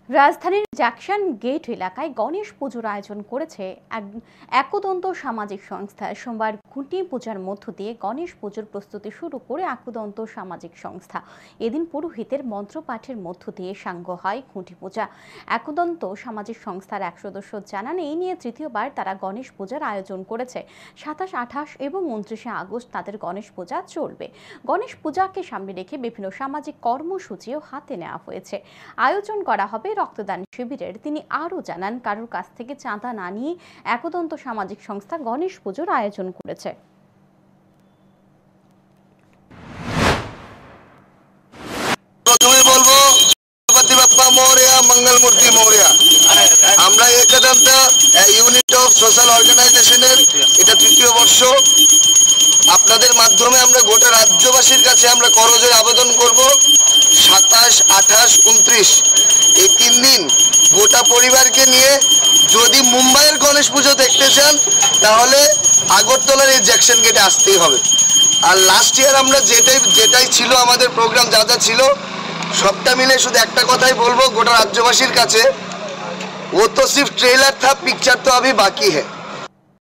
রাজধানীর Jackson gate এলাকায় গণেশ পুজোর আয়োজন করেছে একদন্ত সামাজিক সংস্থা। সোমবার খুঁটি পূজার মধ্য দিয়ে গণেশ পুজোর প্রস্তুতি শুরু করে একদন্ত সামাজিক সংস্থা। এদিন পুরোহিতের মন্ত্রপাঠের মধ্য দিয়ে সাঙ্গ হয় খুঁটি পূজা। একদন্ত সামাজিক সংস্থার এক সদস্য জানান, এই নিয়ে তৃতীয়বার তারা গণেশ পূজার আয়োজন করেছে। 27, 28 এবং 29 আগস্ট তাদের গণেশ পূজা চলবে। গণেশ পূজাকে সামনে রেখে বিভিন্ন সামাজিক কর্মসূচিও হাতে নেওয়া হয়েছে। আয়োজন করা হবে রক্তদান শিবিরের। তিনি আরও জানান, কারোর কাছ থেকে চাঁদা না নিয়ে একদন্ত সামাজিক সংস্থা গণেশ পুজোর আয়োজন করেছে। প্রথমে বলবো গণপতি বাপ্পা মোরয়া, মঙ্গলমূর্তি মোরয়া। আমরা একদন্ত ইউনিট অফ সোশ্যাল অর্গানাইজেশনের এটা তৃতীয় বর্ষ। আপনাদের মাধ্যমে আমরা গোটা রাজ্যবাসীর কাছে আমরা করজোড়ে আবেদন করব, 27, 28, 29 এই 3 দিন গোটা পরিবারকে নিয়ে যদি মুম্বাইয়ের গণেশ পুজো দেখতে চান তাহলে আগরতলার এই জ্যাকসন গেটে আসতেই হবে। আর লাস্ট ইয়ার আমরা যেটাই ছিল আমাদের প্রোগ্রাম যা যা ছিল সবটা মিলে শুধু একটা কথাই বলবো গোটা রাজ্যবাসীর কাছে, वो तो सिर्फ ट्रेलर था, पिक्चर तो अभी बाकी है।